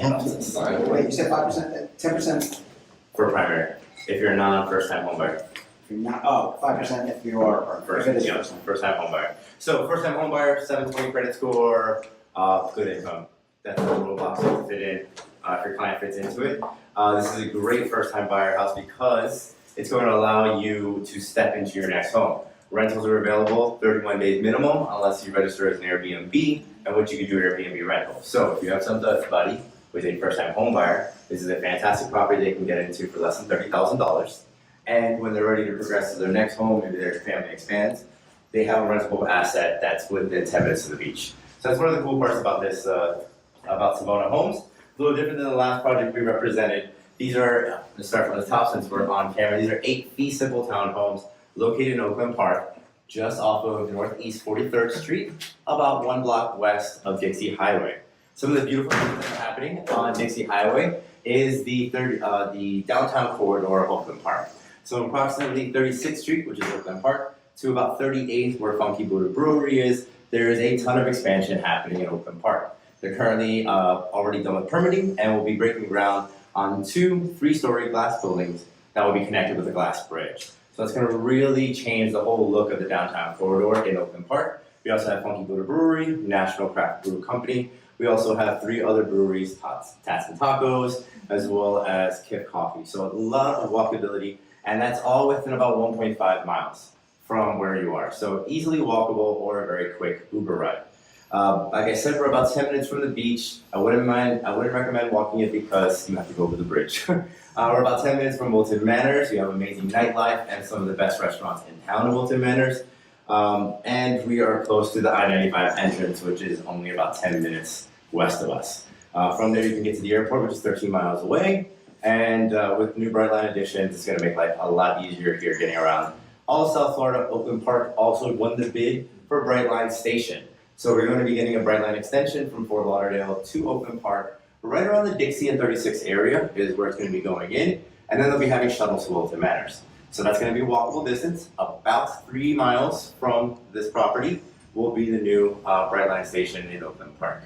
Wait, you said 5%, 10%? For primary, if you're not a first-time home buyer. If you're not, 5% if you are, or if it is Yeah, first. first-time home buyer. So first-time home buyer, 720 credit score, good income. That's the little box to fit in if your client fits into it. This is a great first-time buyer house because it's going to allow you to step into your next home. Rentals are available 31 days minimum unless you register as an Airbnb, and which you can do Airbnb rental. So if you have somebody who's a first-time home buyer, this is a fantastic property they can get into for less than $30,000. And when they're ready to progress to their next home, maybe their family expands, they have a rentable asset that's within 10 minutes of the beach. So that's one of the cool parts about this, about Savona Homes. A little different than the last project we represented. These are, let's start from the top since we're on camera, these are 8 fee simple townhomes located in Oakland Park, just off of Northeast 43rd Street, about 1 block west of Dixie Highway. Some of the beautiful things that are happening on Dixie Highway is the downtown corridor of Oakland Park. So approximately 36th Street, which is Oakland Park, to about 38th, where Funky Buddha Brewery is, there is a ton of expansion happening in Oakland Park. They're currently already done with permitting and will be breaking ground on 2 3-story glass buildings that will be connected with a glass bridge. So that's going to really change the whole look of the downtown corridor in Oakland Park. We also have Funky Buddha Brewery, National Craft Brew Company. We also have 3 other breweries, Tats and Tacos, as well as Kif Coffee. So a lot of walkability, and that's all within about 1.5 miles from where you are. So easily walkable or a very quick Uber ride. Like I said, we're about 10 minutes from the beach. I wouldn't recommend walking it because you have to go over the bridge. We're about 10 minutes from Wilton Manors. We have amazing nightlife and some of the best restaurants in town in Wilton Manors. And we are close to the I-95 entrance, which is only about 10 minutes west of us. From there, you can get to the airport, which is 13 miles away. And with new Brightline additions, it's going to make life a lot easier here getting around. All of South Florida, Oakland Park also won the bid for Brightline Station. So we're going to be getting a Brightline extension from Fort Lauderdale to Oakland Park. Right around the Dixie and 36 area is where it's going to be going in. And then they'll be having shuttles to Wilton Manors. So that's going to be a walkable distance. About 3 miles from this property will be the new Brightline Station in Oakland Park.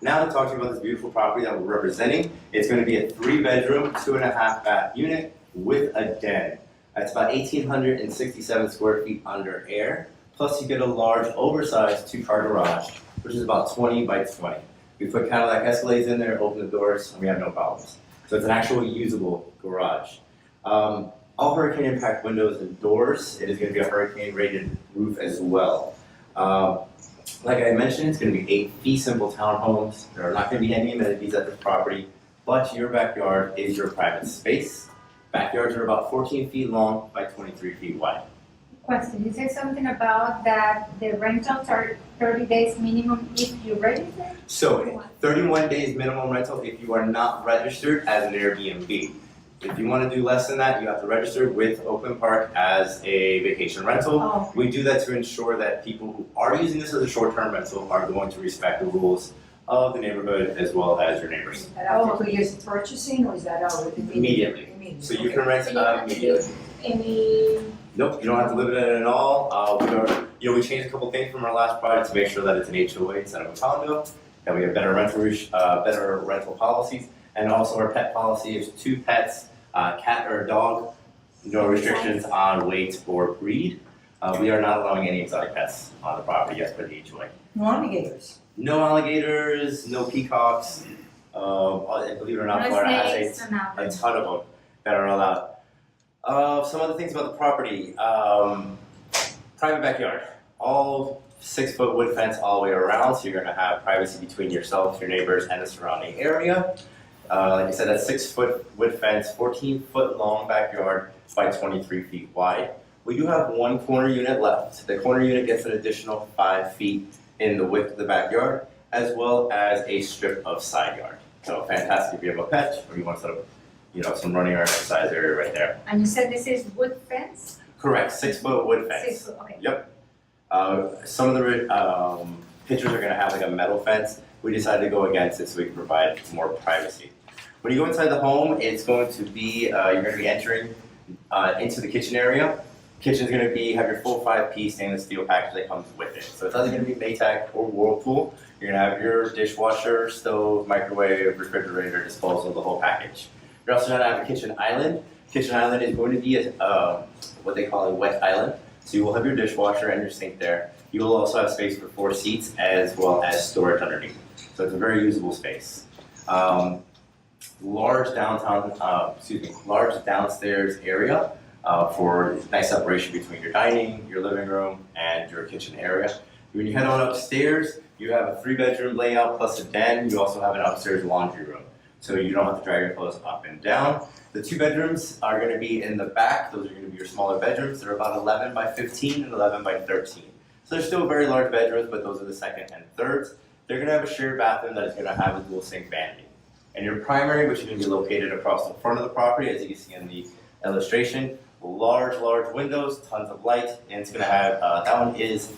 Now to talk to you about this beautiful property that we're representing, it's going to be a 3-bedroom, 2.5 bath unit with a den. That's about 1,867 square feet under air. Plus you get a large, oversized 2-car garage, which is about 20 by 20. We put Cadillac Escalades in there, open the doors, and we have no problems. So it's an actual usable garage. All hurricane impact windows and doors. It is going to be a hurricane rated roof as well. Like I mentioned, it's going to be 8 fee simple townhomes. There are not going to be any amenities at this property, but your backyard is your private space. Backyards are about 14 feet long by 23 feet wide. Question, you said something about that the rentals are 30 days minimum if you register? So 31 days minimum rental if you are not registered as an Airbnb. If you want to do less than that, you have to register with Oakland Park as a vacation rental. Oh. We do that to ensure that people who are using this as a short-term rental are going to respect the rules of the neighborhood as well as your neighbors. Is that after 2 years of purchasing, or is that Immediately. So you can rent immediately. Any, Nope, you don't have to live in it at all. We changed a couple things from our last project to make sure that it's an HOA instead of a condo, that we have better rental policies, and also our pet policy is 2 pets, cat or dog, no restrictions on weight or breed. We are not allowing any exotic pets on the property yet for the HOA. No alligators? No alligators, no peacocks. Believe it or not, no Florida has snakes, a no nothing. ton of them that are allowed. Some other things about the property. Private backyard. All 6-foot wood fence all the way around, so you're going to have privacy between yourself, your neighbors, and the surrounding area. Like I said, that 6-foot wood fence, 14-foot long backyard by 23 feet wide. We do have 1 corner unit left. The corner unit gets an additional 5 feet in the width of the backyard, as well as a strip of side yard. So fantastic if you have a pet or you want to set up, some running or exercise area right there. And you said this is wood fence? Correct, 6-foot wood fence. 6 foot, okay. Yep. Some of the pictures are going to have like a metal fence. We decided to go against it so we can provide more privacy. When you go inside the home, it's going to be, you're going to be entering into the kitchen area. Kitchen's gonna have your full 5-piece stainless steel package that comes with it. So it's either gonna be Maytag or Whirlpool. You're gonna have your dishwasher, stove, microwave, refrigerator, disposal, the whole package. You're also gonna have a kitchen island. Kitchen island is going to be what they call a wet island. So you will have your dishwasher and your sink there. You will also have space for 4 seats as well as storage underneath. So it's a very usable space. Large downstairs area for nice separation between your dining, your living room, and your kitchen area. When you head on upstairs, you have a 3-bedroom layout plus a den. You also have an upstairs laundry room. So you don't have to drag your clothes up and down. The 2 bedrooms are going to be in the back. Those are going to be your smaller bedrooms. They're about 11 by 15 and 11 by 13. So they're still very large bedrooms, but those are the second and thirds. They're going to have a shared bathroom that is going to have a dual sink vanity. And your primary, which is going to be located across the front of the property, as you can see in the illustration, large windows, tons of light, and it's going to have, that one is,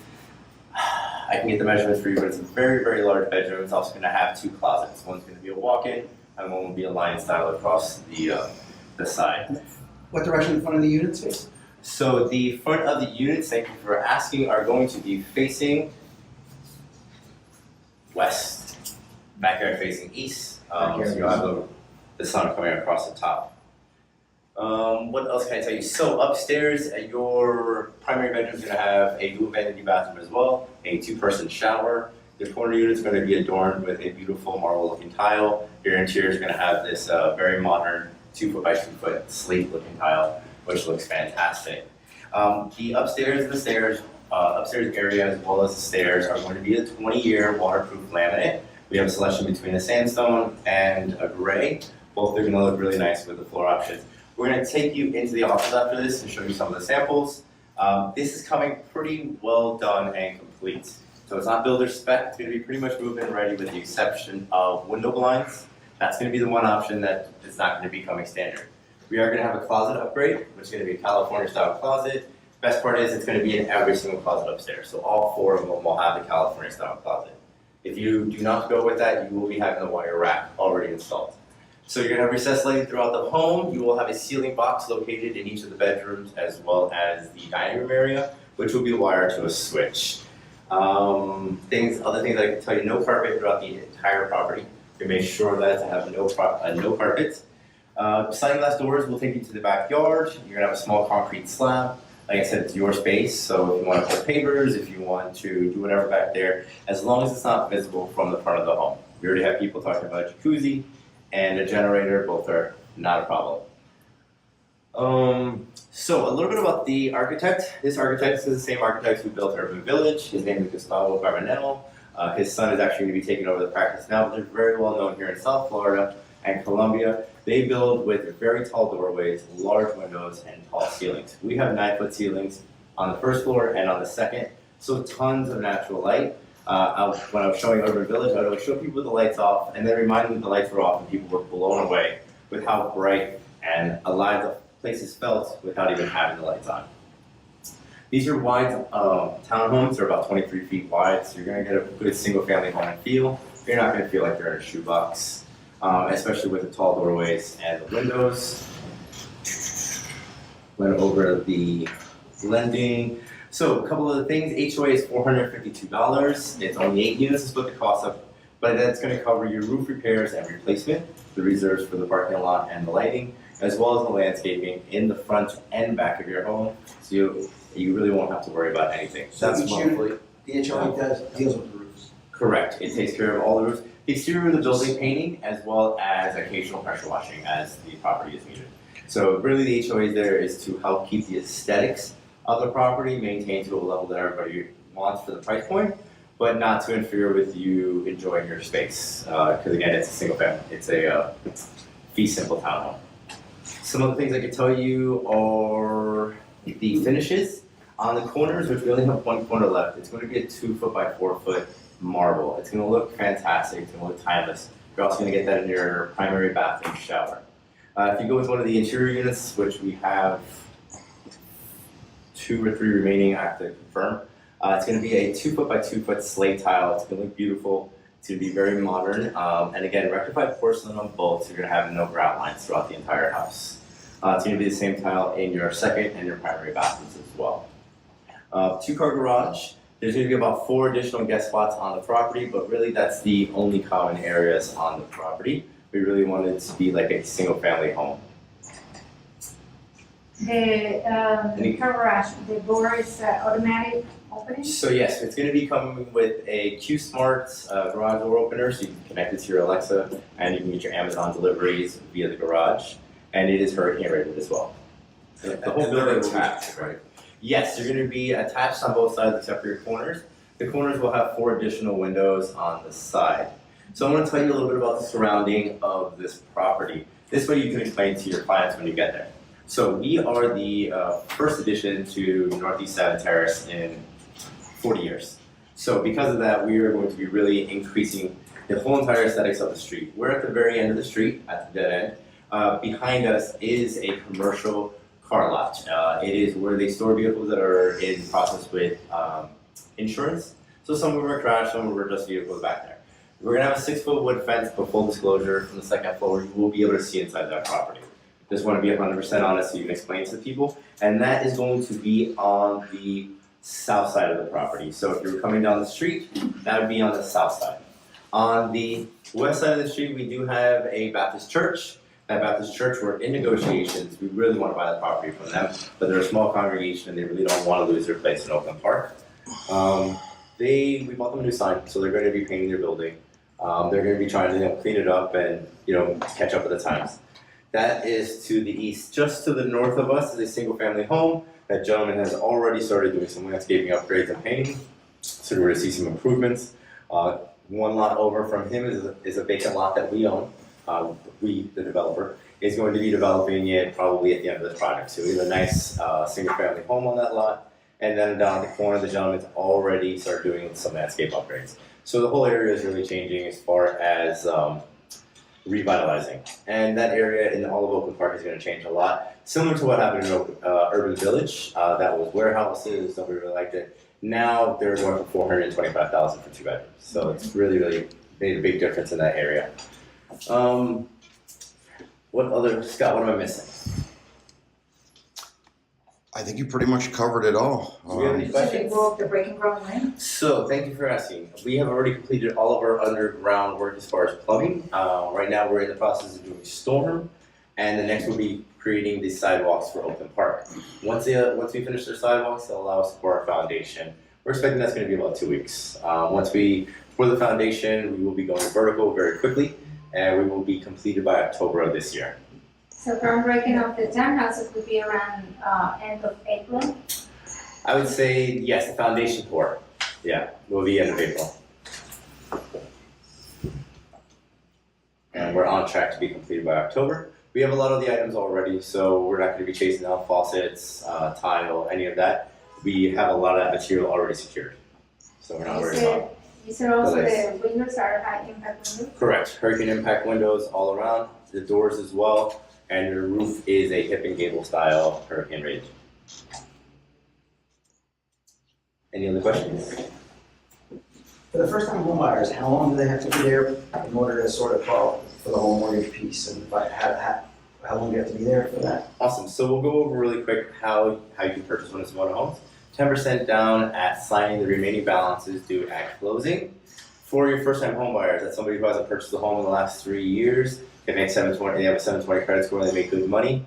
I can get the measurements for you, but it's a very large bedroom. It's also going to have 2 closets. One's going to be a walk-in, and one will be a lion style across the side. What direction in front of the units face? So the front of the units, thank you for asking, are going to be facing west. Backyard facing east. So you'll have the sun coming across the top. What else can I tell you? So upstairs, your primary bedroom is going to have a dual vanity bathroom as well, a 2-person shower. The corner unit is going to be adorned with a beautiful marble-looking tile. Your interior is going to have this very modern 2-foot by 2-foot slate-looking tile, which looks fantastic. The upstairs and the stairs, upstairs area as well as the stairs are going to be a 20-year waterproof laminate. We have a selection between a sandstone and a gray. Both are going to look really nice with the floor options. We're going to take you into the office after this and show you some of the samples. This is coming pretty well done and complete. So it's not builder spec, it's going to be pretty much move-in ready with the exception of window blinds. That's going to be the one option that is not going to be coming standard. We are going to have a closet upgrade, which is going to be a California style closet. Best part is it's going to be in every single closet upstairs. So all 4 of them will have the California style closet. If you do not go with that, you will be having the wire rack already installed. So you're going to have recessed lighting throughout the home. You will have a ceiling box located in each of the bedrooms as well as the dining room area, which will be wired to a switch. Other things I can tell you, no carpet throughout the entire property. You make sure that to have no carpet. Sliding glass doors will take you to the backyard. You're going to have a small concrete slab. Like I said, it's your space, so if you want to put pavers, if you want to do whatever back there, as long as it's not visible from the front of the home. We already have people talking about a jacuzzi and a generator, both are not a problem. So a little bit about the architect. This architect is the same architect who built Urban Village. His name is Gustavo Barbanel. His son is actually going to be taking over the practice now, but they're very well known here in South Florida and Colombia. They build with very tall doorways, large windows, and tall ceilings. We have 9-foot ceilings on the first floor and on the second, so tons of natural light. When I was showing Urban Village, I would always show people the lights off and then remind them the lights were off, and people were blown away with how bright and alive the places felt without even having the lights on. These are wide townhomes. They're about 23 feet wide, so you're going to get a good single-family home feel. You're not going to feel like you're in a shoebox, especially with the tall doorways and the windows. Went over the lending. So a couple of the things, HOA is $452. It's only 8 units to split the cost up, but that's going to cover your roof repairs and replacement, the reserves for the parking lot and the lighting, as well as the landscaping in the front and back of your home. So you really won't have to worry about anything. So That's each monthly. unit, the HOA deals with the roofs. Correct. It takes care of all the roofs. The exterior of the building painting, as well as occasional pressure washing as the property is needed. So really the HOA there is to help keep the aesthetics of the property maintained to a level that everybody wants for the price point, but not to interfere with you enjoying your space. Because again, it's a single family. It's a fee simple townhome. Some of the things I can tell you are the finishes. On the corners, which we only have one corner left, it's going to be a 2-foot by 4-foot marble. It's going to look fantastic. It's going to look timeless. You're also going to get that in your primary bathroom shower. If you go with one of the interior units, which we have 2 or 3 remaining, I have to confirm. It's going to be a 2-foot by 2-foot slate tile. It's going to look beautiful. It's going to be very modern. And again, rectified porcelain on both, so you're going to have no grout lines throughout the entire house. It's gonna be the same tile in your second and your primary bathrooms as well. Two-car garage. There's gonna be about 4 additional guest spots on the property, but really that's the only common areas on the property. We really wanted it to be like a single-family home. The garage, the door is automatic opening? So yes, it's going to be coming with a Q-Smart garage door opener, so you can connect it to your Alexa, and you can get your Amazon deliveries via the garage, and it is hurricane rated as well. The whole And they're building will be attached, right? Yes, they're going to be attached on both sides except for your corners. The corners will have 4 additional windows on the side. So I'm going to tell you a little bit about the surrounding of this property. This way you can explain to your clients when you get there. So we are the first addition to Northeast 7 Terrace in 40 years. So because of that, we are going to be really increasing the whole entire aesthetics of the street. We're at the very end of the street, at the dead end. Behind us is a commercial car lot. It is where they store vehicles that are in process with insurance. So some of them are crashed, some of them are just vehicles back there. We're gonna have a 6-foot wood fence, but full disclosure, from the second floor, you will be able to see inside that property. Just want to be 100% honest so you can explain to people. And that is going to be on the south side of the property. So if you're coming down the street, that would be on the south side. On the west side of the street, we do have a Baptist church. That Baptist church, we're in negotiations. We really want to buy the property from them, but they're a small congregation and they really don't want to lose their place in Oakland Park. We bought them a new sign, so they're going to be painting their building. They're going to be trying to clean it up and catch up with the times. That is to the east. Just to the north of us is a single-family home. That gentleman has already started doing some landscaping upgrades and painting, so we're going to see some improvements. One lot over from him is a vacant lot that we own. We, the developer, is going to be developing it probably at the end of this project. So we have a nice single-family home on that lot. And then down at the corner, the gentleman's already started doing some landscape upgrades. So the whole area is really changing as far as revitalizing. And that area in all of Oakland Park is going to change a lot. Similar to what happened in Urban Village. That was warehouses, nobody really liked it. Now they're going for $425,000 for 2 bedrooms. So it's really, really made a big difference in that area. Scott, what am I missing? I think you pretty much covered it all. Do we have any So they questions? broke the break and growing lane? So, thank you for asking. We have already completed all of our underground work as far as plumbing. Right now, we're in the process of doing storm, and the next will be creating the sidewalks for Oakland Park. Once we finish their sidewalks, they'll allow us to pour our foundation. We're expecting that's going to be about 2 weeks. Once we pour the foundation, we will be going vertical very quickly, and we will be completed by October of this year. So groundbreaking of the townhouses would be around end of April? I would say yes, the foundation pour. Yeah, will be end of April. And we're on track to be completed by October. We have a lot of the items already, so we're not going to be chasing out faucets, tile, any of that. We have a lot of that material already secured, so we're not worried about. You said also Delays. the windows are high impact windows? Correct. Hurricane impact windows all around, the doors as well, and your roof is a hip and gable style hurricane rated. Any other questions? For the first time home buyers, how long do they have to be there in order to sort of call for the whole mortgage piece? And how long do you have to be there for that? Awesome. So we'll go over really quick how you can purchase one of Savona Homes. 10% down at signing, the remaining balances due at closing. For your first-time home buyers, that's somebody who hasn't purchased a home in the last 3 years. They make 720. They have a 720 credit score. They make good money.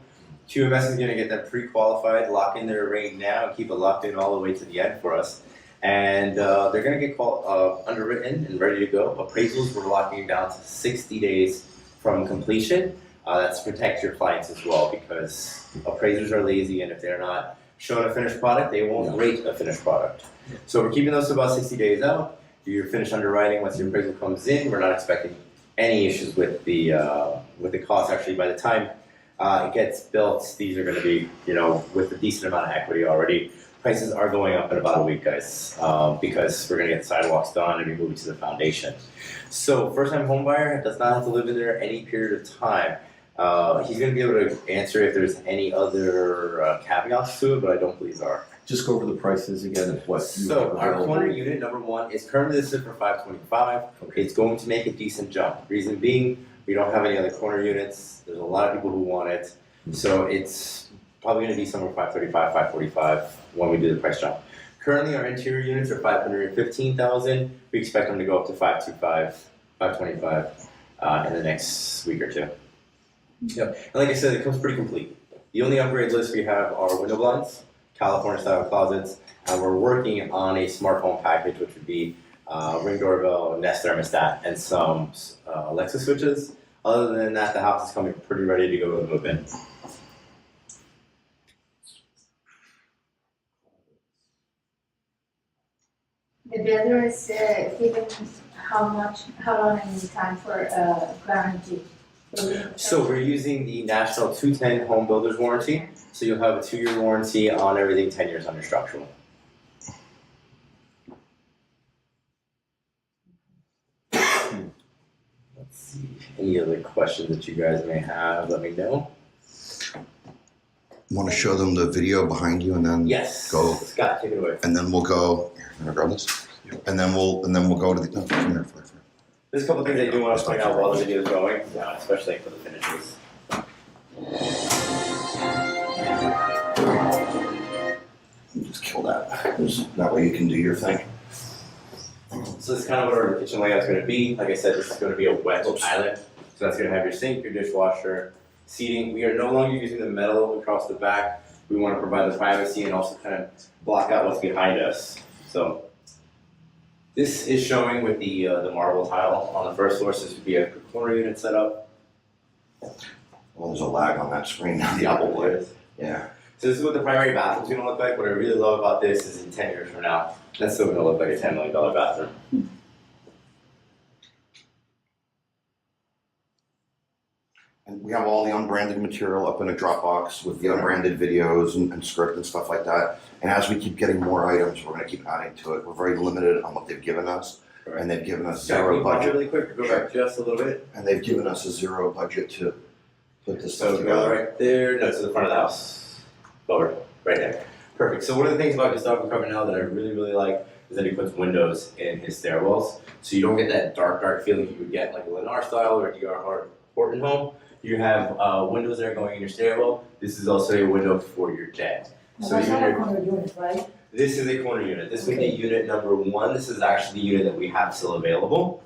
QMS is going to get them pre-qualified, lock in their rate now, and keep it locked in all the way to the end for us. And they're going to get underwritten and ready to go. Appraisals, we're locking down to 60 days from completion. That's to protect your clients as well, because appraisers are lazy, and if they're not showing a finished product, they won't rate a finished product. So we're keeping those to about 60 days out. You're finished underwriting. Once your appraisal comes in, we're not expecting any issues with the cost. Actually, by the time it gets built, these are going to be, with a decent amount of equity already. Prices are going up in about a week, guys, because we're going to get the sidewalks done and be moving to the foundation. So first-time home buyer does not have to live in there any period of time. He's going to be able to answer if there's any other caveats to it, but I don't believe there are. Just go over the prices again of what you So have our available. corner unit number 1 is currently listed for $525. Okay. It's going to make a decent jump. Reason being, we don't have any other corner units. There's a lot of people who want it. So it's probably going to be somewhere 535, 545 when we do the price drop. Currently, our interior units are 515,000. We expect them to go up to 525, 525 in the next week or two. Yep. And like I said, it comes pretty complete. The only upgrade list we have are window blinds, California style closets, and we're working on a smart home package, which would be Ring doorbell, Nest thermostat, and some Alexa switches. Other than that, the house is coming pretty ready to go to move in. The builder is giving how long in time for guarantee? So we're using the National 210 Home Builders Warranty. So you'll have a 2-year warranty on everything, 10 years under structural. Let's see. Any other questions that you guys may have, let me know. Want to show them the video behind you, and then Yes. Go. Scott, take it away. and then we'll go. Here, I'm gonna grab this, and then we'll go to the. Oh, come here, fly. There's a couple things I do want to point out while the video is going, especially for the finishes. Just kill that. That way you can do your thing. So this is kind of what our kitchen layout is going to be. Like I said, this is going to be a wet island. So that's going to have your sink, your dishwasher, seating. We are no longer using the metal across the back. We want to provide the privacy and also kind of block out what's behind us. So this is showing with the marble tile on the first floor. So this would be a corner unit setup. Well, there's a lag on that screen now. The Apple Play. Yeah. So this is what the primary bathroom's going to look like. What I really love about this is in 10 years from now, that's still going to look like a $10 million bathroom. And we have all the unbranded material up in a Dropbox with the unbranded videos and script and stuff like that. And as we keep getting more items, we're going to keep adding to it. We're very limited on what they've given us, and they've given us zero budget. Really quick, go back just a little bit. And they've given us a zero budget to put this So stuff go together. right there, no, to the front of the house. Lower, right there. Perfect. So one of the things about Gustavo Carbonell that I really, really like is that he puts windows in his stairwells. So you don't get that dark, dark feeling you would get like a Lehr style or a D.R. Horton home. You have windows that are going in your stairwell. This is also a window for your den. Now, So that's not a you're, corner unit, right? this is a corner unit. This would be unit number 1. This is actually the unit that we have still available.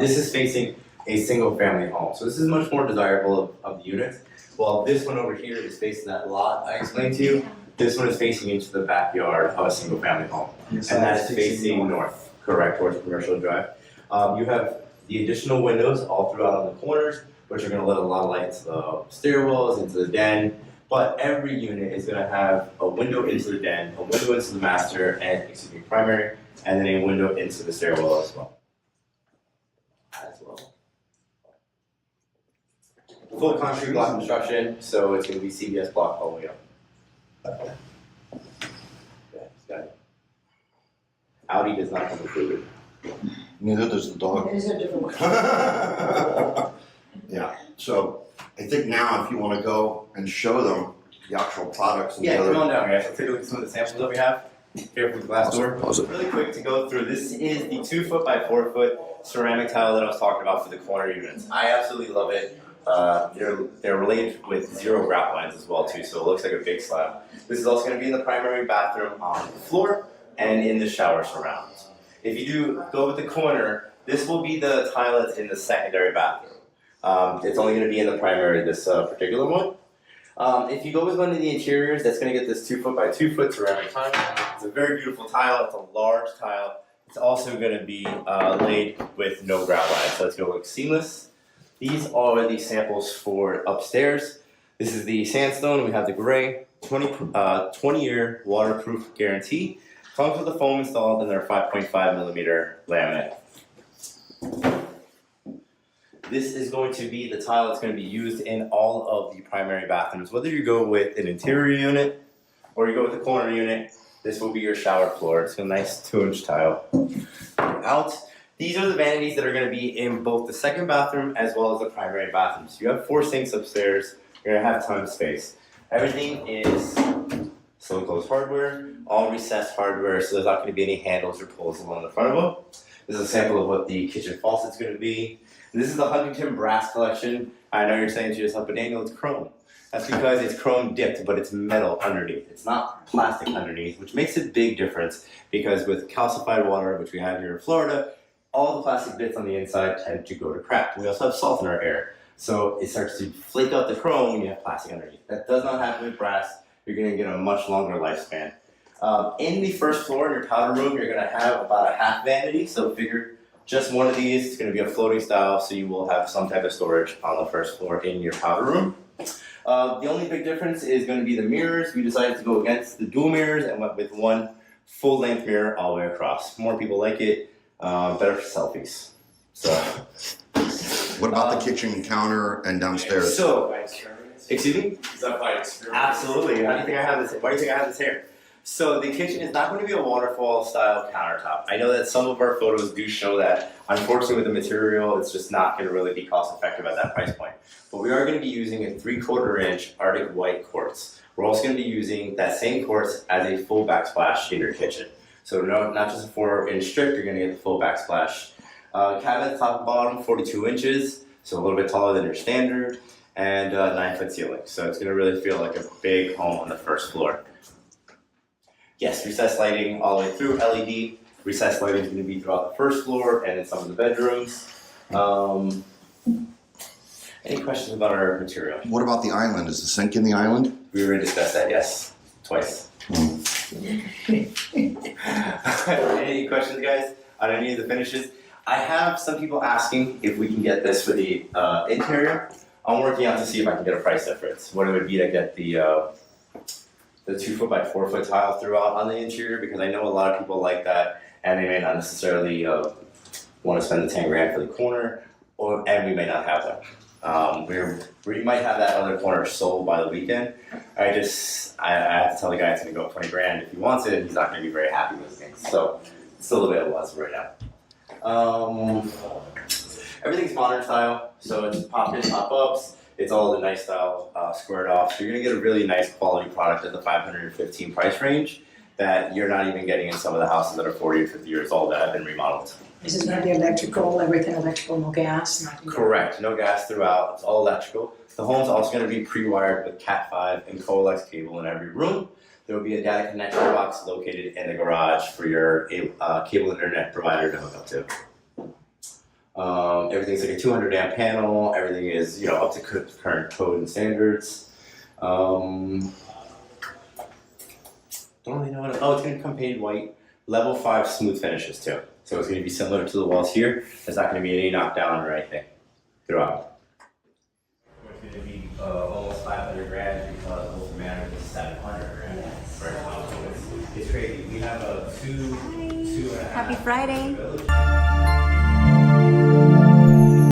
This is facing a single family home. So this is much more desirable of the units. While this one over here is facing that lot I explained to you, this one is facing into the backyard of a single family home. And that is facing north, correct, towards Commercial Drive. You have the additional windows all throughout on the corners, which are going to let a lot of light into the stairwells, into the den. But every unit is going to have a window into the den, a window into the master, and primary, and then a window into the stairwell as well. Full concrete block construction, so it's going to be CBS block all the way up. Got it. Audi does not come included. Neither does the dog. It is a different one. Yeah, so I think now if you want to go and show them the actual products and Yeah, the come other. on down, guys. Let's take a look at some of the samples that we have. Here from the glass door. Pause it. Really quick to go through. This is the 2 foot by 4 foot ceramic tile that I was talking about for the corner units. I absolutely love it. They're related with 0 grout lines as well too, so it looks like a big slab. This is also going to be in the primary bathroom on the floor and in the shower surrounds. If you do go with the corner, this will be the tile that's in the secondary bathroom. It's only going to be in the primary, this particular one. If you go with one of the interiors, that's going to get this 2 foot by 2 foot ceramic tile. It's a very beautiful tile. It's a large tile. It's also going to be laid with no grout lines, so it's going to look seamless. These are the samples for upstairs. This is the sandstone. We have the gray, 20-year waterproof guarantee. Comes with the foam installed and their 5.5 millimeter laminate. This is going to be the tile that's going to be used in all of the primary bathrooms. Whether you go with an interior unit or you go with a corner unit, this will be your shower floor. It's a nice 2-inch tile. Out. These are the vanities that are going to be in both the second bathroom as well as the primary bathroom. So you have 4 sinks upstairs. You're going to have a ton of space. Everything is silicone hardware, all recessed hardware, so there's not going to be any handles or pulls along the front of them. This is a sample of what the kitchen faucet's going to be. This is the Huntington brass collection. I know you're saying to yourself, but Daniel, it's chrome. That's because it's chrome dipped, but it's metal underneath. It's not plastic underneath, which makes a big difference because with calcified water, which we have here in Florida, all the plastic bits on the inside tend to go to crack. We also have salt in our air. So it starts to flake out the chrome when you have plastic underneath. That does not happen with brass. You're gonna get a much longer lifespan. In the first floor in your powder room, you're gonna have about a half vanity. So figure just one of these. It's gonna be a floating style, so you will have some type of storage on the first floor in your powder room. The only big difference is going to be the mirrors. We decided to go against the dual mirrors and went with one full-length mirror all the way across. More people like it, better for selfies. So, What about the kitchen counter and downstairs? So, excuse me? Is that by experience? Absolutely. Why do you think I have this here? So the kitchen is not going to be a waterfall style countertop. I know that some of our photos do show that. Unfortunately with the material, it's just not going to really be cost effective at that price point. But we are going to be using a 3/4 inch Arctic white quartz. We're also going to be using that same quartz as a full backsplash in your kitchen. So no, not just a 4-inch strip, you're going to get the full backsplash. Cabinet top and bottom, 42 inches, so a little bit taller than your standard, and 9-foot ceiling. So it's going to really feel like a big home on the first floor. Yes, recessed lighting all the way through, LED. Recessed lighting is going to be throughout the first floor and in some of the bedrooms. Any questions about our material? What about the island? Is the sink in the island? We already discussed that, yes, twice. Any questions, guys, on any of the finishes? I have some people asking if we can get this for the interior. I'm working out to see if I can get a price difference. What it would be to get the 2-foot by 4-foot tile throughout on the interior, because I know a lot of people like that and they may not necessarily want to spend the 10 grand for the corner, and we may not have them. We might have that other corner sold by the weekend. I have to tell the guy it's going to go up 20 grand. If he wants it, he's not going to be very happy with things. So it's still available as of right now. Everything's modern style, so it's pop-ins, pop-ups. It's all the nice style squared off. So you're gonna get a really nice quality product at the $515 price range that you're not even getting in some of the houses that are 40 or 50 years old that have been remodeled. This is gonna be electrical, everything electrical, no gas, nothing. Correct, no gas throughout, it's all electrical. The home's also gonna be pre-wired with Cat5 and coax cable in every room. There will be a data connection box located in the garage for your cable internet provider to hook up to. Everything's like a 200 amp panel. Everything is, up to current code and standards. Don't really know what. Oh, it's going to come painted white. Level 5 smooth finishes too. So it's going to be similar to the walls here. There's not going to be any knockdown or anything throughout. It's going to be almost 500 grand because Old Manor is 700 grand. Yes. Right now, so it's crazy. We have a 2.5. Happy Friday.